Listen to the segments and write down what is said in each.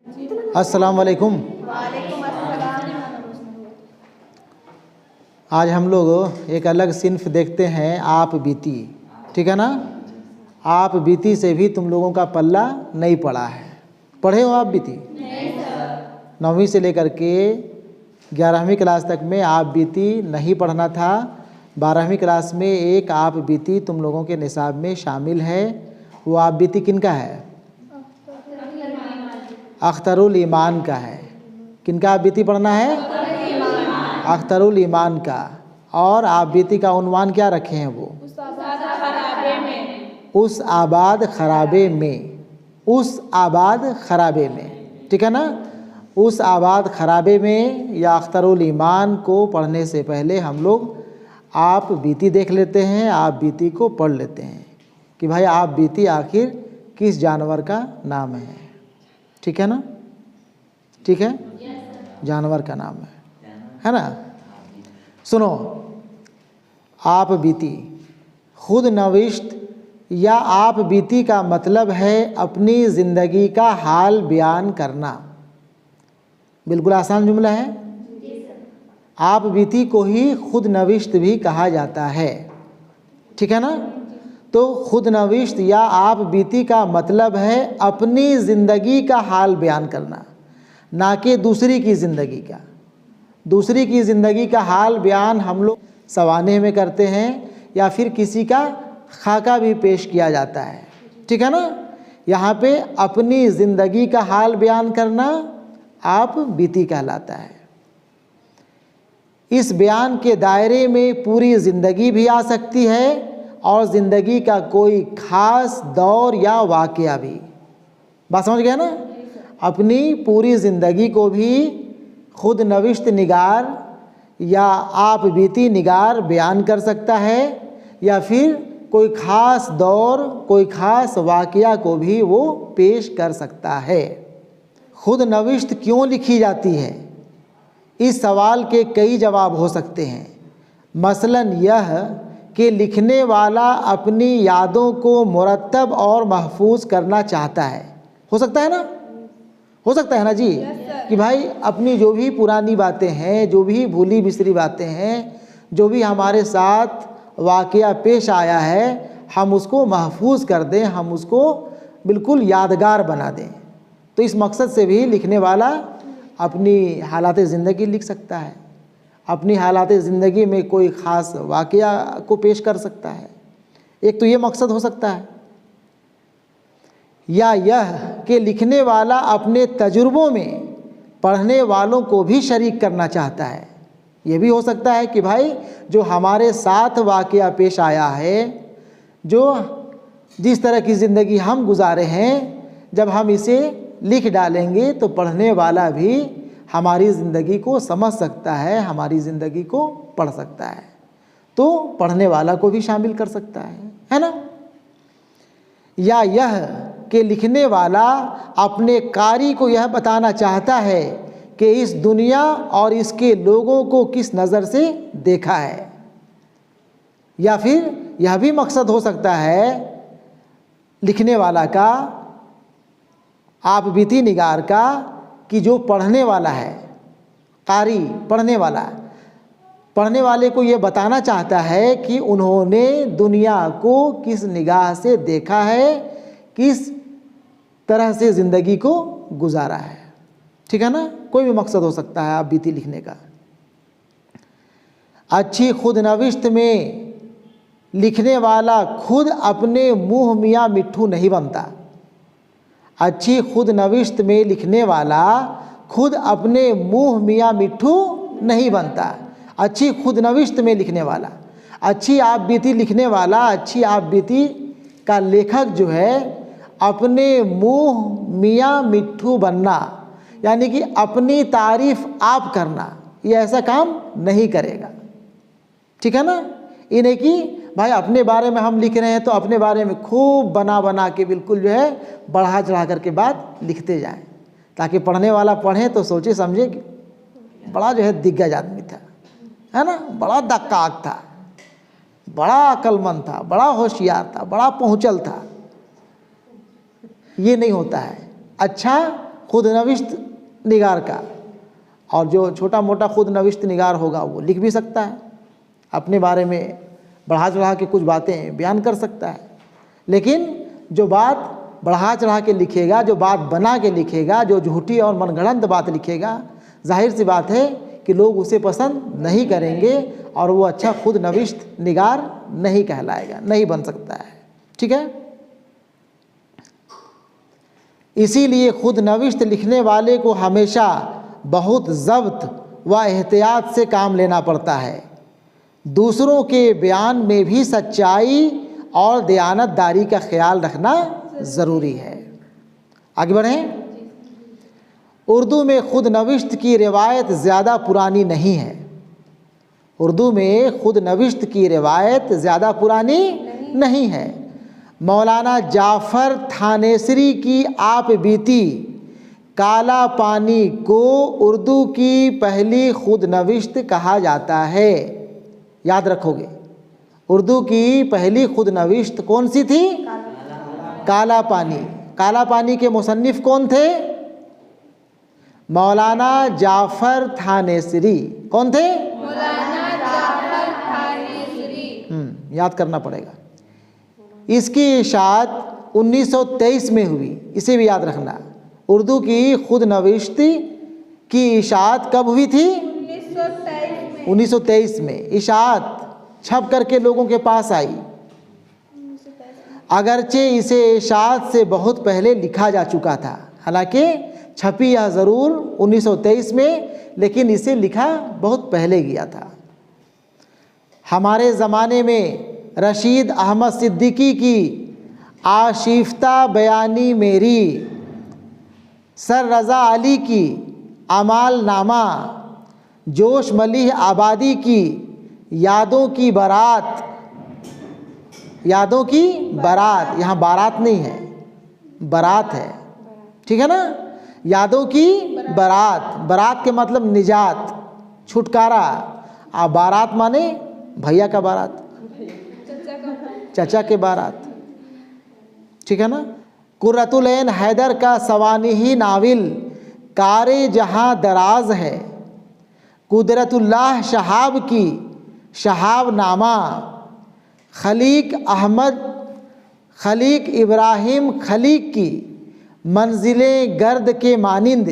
अस्सलाम वालेकुम। वालेकुम अस्सलाम। आज हम लोग एक अलग सिन्फ देखते हैं, आप बीती। ठीक है ना। आप बीती से भी तुम लोगों का पल्ला नहीं पड़ा है। पढ़े हो आप बीती? नहीं सर। 9वीं से लेकर के 11वीं क्लास तक में आप बीती नहीं पढ़ना था। 12वीं क्लास में एक आप बीती तुम लोगों के निसाब में शामिल है। वो आप बीती किनका है? अख्तरुल ईमान का है। किनका आप बीती पढ़ना है? अख्तरुल ईमान का। और आप बीती का उन्वान क्या रखे हैं? वो उस आबाद खराबे में। उस आबाद खराबे में। ठीक है ना। उस आबाद खराबे में या अख्तरुल ईमान को पढ़ने से पहले हम लोग आप बीती देख लेते हैं। आप बीती को पढ़ लेते हैं कि भाई आप बीती आखिर किस जानवर का नाम है। ठीक है ना। ठीक है, जानवर का नाम है ना। सुनो, आप बीती खुद नविश्त या आप बीती का मतलब है अपनी ज़िंदगी का हाल बयान करना। बिल्कुल आसान जुमला है। आप बीती को ही खुद नविश्त भी कहा जाता है। ठीक है ना। तो खुद नविश्त या आप बीती का मतलब है अपनी ज़िंदगी का हाल बयान करना, ना कि दूसरी की ज़िंदगी का। दूसरी की ज़िंदगी का हाल बयान हम लोग सवाने में करते हैं या फिर किसी का खाका भी पेश किया जाता है। ठीक है ना। यहाँ पे अपनी ज़िंदगी का हाल बयान करना आप बीती कहलाता है। इस बयान के दायरे में पूरी ज़िंदगी भी आ सकती है और ज़िंदगी का कोई ख़ास दौर या वाक़या भी। बात समझ गए ना। अपनी पूरी ज़िंदगी को भी खुद नविश्त निगार या आप बीती निगार बयान कर सकता है या फिर कोई ख़ास दौर, कोई ख़ास वाक़या को भी वो पेश कर सकता है। खुद नविश्त क्यों लिखी जाती है? इस सवाल के कई जवाब हो सकते हैं। मसलन यह कि लिखने वाला अपनी यादों को मुरत्तब और महफूज करना चाहता है। हो सकता है ना। हो सकता है ना जी। कि भाई अपनी जो भी पुरानी बातें हैं, जो भी भूली बिसरी बातें हैं, जो भी हमारे साथ वाक़या पेश आया है, हम उसको महफूज कर दें, हम उसको बिल्कुल यादगार बना दें। तो इस मकसद से भी लिखने वाला अपनी हालात ज़िंदगी लिख सकता है। अपनी हालात ज़िंदगी में कोई ख़ास वाक़या को पेश कर सकता है। एक तो ये मकसद हो सकता है। या यह कि लिखने वाला अपने तजुर्बों में पढ़ने वालों को भी शरीक करना चाहता है। ये भी हो सकता है कि भाई जो हमारे साथ वाक़या पेश आया है, जो जिस तरह की ज़िंदगी हम गुजारे हैं, जब हम इसे लिख डालेंगे तो पढ़ने वाला भी हमारी ज़िंदगी को समझ सकता है, हमारी ज़िंदगी को पढ़ सकता है। तो पढ़ने वाला को भी शामिल कर सकता है ना। या यह कि लिखने वाला अपने कारी को यह बताना चाहता है कि इस दुनिया और इसके लोगों को किस नज़र से देखा है। या फिर यह भी मकसद हो सकता है लिखने वाला का, आप बीती निगार का, कि जो पढ़ने वाला है, कारी पढ़ने वाले को ये बताना चाहता है कि उन्होंने दुनिया को किस निगाह से देखा है, किस तरह से ज़िंदगी को गुजारा है। ठीक है ना। कोई भी मकसद हो सकता है आप बीती लिखने का। अच्छी खुद नविश्त में लिखने वाला खुद अपने मुँह मियाँ मिट्ठू नहीं बनता। अच्छी खुद नविश्त में लिखने वाला खुद अपने मुँह मियाँ मिट्ठू नहीं बनता। अच्छी खुद नविश्त में लिखने वाला, अच्छी आप बीती लिखने वाला, अच्छी आप बीती का लेखक जो है अपने मुँह मियाँ मिट्ठू बनना, यानी कि अपनी तारीफ़ आप करना, ये ऐसा काम नहीं करेगा। ठीक है ना। ये नहीं कि भाई अपने बारे में हम लिख रहे हैं तो अपने बारे में खूब बना के बिल्कुल जो है बढ़ा चढ़ा करके बात लिखते जाएं, ताकि पढ़ने वाला पढ़े तो सोचे समझे कि बड़ा जो है दिग्गज आदमी था, है ना, बड़ा दक्काक था, बड़ा अक्लमंद था, बड़ा होशियार था, बड़ा पहुँचल था। ये नहीं होता है। अच्छा खुद नविश्त निगार का, और जो छोटा मोटा खुद नविश्त निगार होगा वो लिख भी सकता है, अपने बारे में बढ़ा चढ़ा के कुछ बातें बयान कर सकता है। लेकिन जो बात बढ़ा चढ़ा के लिखेगा, जो बात बना के लिखेगा, जो झूठी और मनगढ़ंत बात लिखेगा, जाहिर सी बात है कि लोग उसे पसंद नहीं करेंगे और वो अच्छा खुद नविश्त निगार नहीं कहलाएगा, नहीं बन सकता है। ठीक है, इसीलिए खुद नविश्त लिखने वाले को हमेशा बहुत ज़ब्त व एहतियात से काम लेना पड़ता है। दूसरों के बयान में भी सच्चाई और दयानतदारी का ख्याल रखना ज़रूरी है। आगे बढ़ें। उर्दू में खुद नविश्त की रिवायत ज़्यादा पुरानी नहीं है। उर्दू में खुद नविश्त की रिवायत ज़्यादा पुरानी नहीं है। मौलाना जाफ़र थानेसरी की आप बीती काला पानी को उर्दू की पहली खुद नविश्त कहा जाता है। याद रखोगे, उर्दू की पहली खुद नविश्त कौन सी थी? काला पानी। काला पानी के मुसन्निफ कौन थे? मौलाना जाफ़र थानेसरी। कौन थे? मौलाना जाफ़र थानेसरी। याद करना पड़ेगा। इसकी इशाअत 1923 में हुई, इसे भी याद रखना। उर्दू की खुद नविश्त की इशाअत कब हुई थी? 1923 में इशाअत छप करके लोगों के पास आई। अगरचे इसे इशाअत से बहुत पहले लिखा जा चुका था, हालांकि छपी यह ज़रूर 1923 में, लेकिन इसे लिखा बहुत पहले गया था। हमारे ज़माने में रशीद अहमद सिद्दीकी की आशिफ्ता बयानी मेरी, सर रज़ा अली की अमाल नामा, जोश मलिह आबादी की यादों की बारात, यादों की बारात, यहाँ बारात नहीं है, बारात है, ठीक है ना। यादों की बारात, बारात के मतलब निजात, छुटकारा। बारात माने भैया का बारात, चचा के बारात, ठीक है ना। कुर्रतुल ऐन हैदर का सवानिही नाविल कारे जहाँ दराज है, कुदरतुल्लाह शहाब की शहाब नामा, खलीक अहमद खलीक इब्राहिम खलीक की मंजिलें गर्द के मानिंद,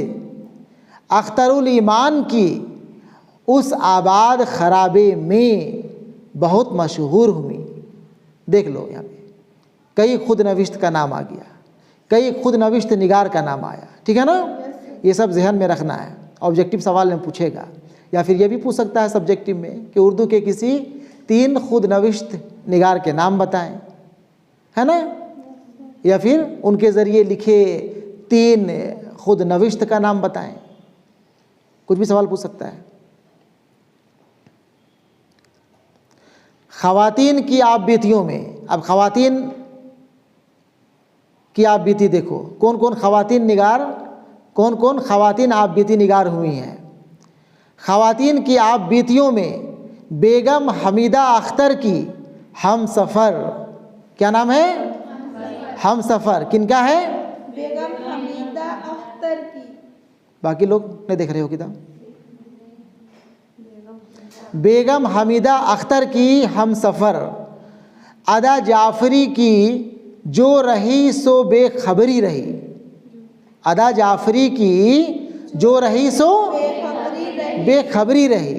अख्तरुल ईमान की उस आबाद खराबे में बहुत मशहूर हुई। देख लो यहाँ पे कई खुद नविश्त का नाम आ गया, कई खुद नविश्त निगार का नाम आया, ठीक है ना। ये सब जहन में रखना है, ऑब्जेक्टिव सवाल में पूछेगा, या फिर ये भी पूछ सकता है सब्जेक्टिव में कि उर्दू के किसी 3 खुद नविश्त निगार के नाम बताएं, है ना, या फिर उनके ज़रिए लिखे 3 खुद नविश्त का नाम बताएं। कुछ भी सवाल पूछ सकता है। ख़वातीन की आप बीतियों में, अब ख़वातीन की आप बीती देखो, कौन कौन ख़वातीन निगार, कौन कौन ख़वातीन आप बीती निगार हुई हैं। ख़वातीन की आप बीतियों में बेगम हमीदा अख्तर की हम सफ़र, क्या नाम है? हम सफ़र किनका है? बेगम हमीदा अख्तर की। बाकी लोग नहीं देख रहे हो किताब। बेगम हमीदा अख्तर की हम सफ़र, अदा जाफ़री की जो रही सो बेखबरी रही, अदा जाफ़री की जो रही सो बेखबरी रही,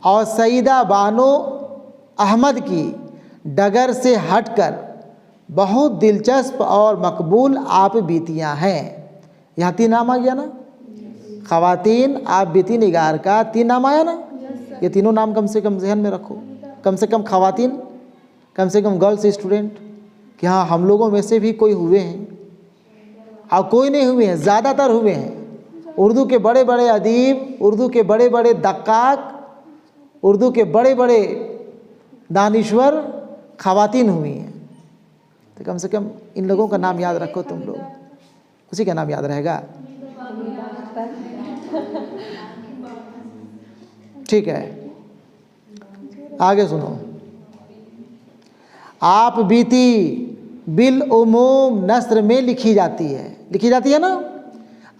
और सईदा बानो अहमद की डगर से हटकर बहुत दिलचस्प और मकबूल आप बीतियाँ हैं। यहाँ 3 नाम आ गया ना, ख़वातीन आप बीती निगार का 3 नाम आया ना। ये तीनों नाम कम से कम जहन में रखो, कम से कम ख़वातीन, कम से कम गर्ल्स स्टूडेंट, कि हाँ हम लोगों में से भी कोई हुए हैं और कोई नहीं हुए हैं, ज़्यादातर हुए हैं। उर्दू के बड़े बड़े अदीब, उर्दू के बड़े बड़े दक्काक, उर्दू के बड़े बड़े दानिश्वर ख़वातीन हुई हैं। तो कम से कम इन लोगों का नाम याद रखो तुम लोग, उसी का नाम याद रहेगा, ठीक है। आगे सुनो। आप बीती बिल उमूम नस्र में लिखी जाती है, लिखी जाती है ना।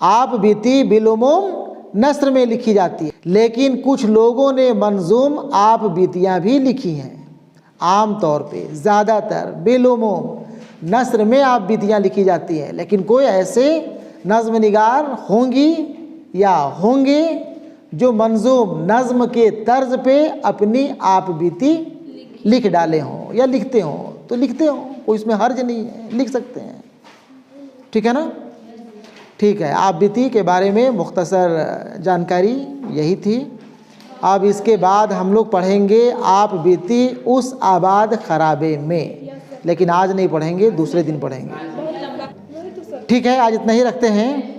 आप बीती बिलुमुम नस्र में लिखी जाती है, लेकिन कुछ लोगों ने मंजूम आप बीतियाँ भी लिखी हैं। आम तौर पे ज़्यादातर बिलुमुम नस्र में आप बीतियाँ लिखी जाती हैं, लेकिन कोई ऐसे नज़्म निगार होंगी या होंगे जो मंजूम नज़्म के तर्ज पे अपनी आप बीती लिख डाले हों या लिखते हों तो लिखते हों, कोई इसमें हर्ज नहीं है, लिख सकते हैं। ठीक है ना? ठीक है, आप बीती के बारे में मुख्तसर जानकारी यही थी। अब इसके बाद हम लोग पढ़ेंगे आप बीती उस आबाद खराबे में, लेकिन आज नहीं पढ़ेंगे, दूसरे दिन पढ़ेंगे। ठीक है, आज इतना ही रखते हैं।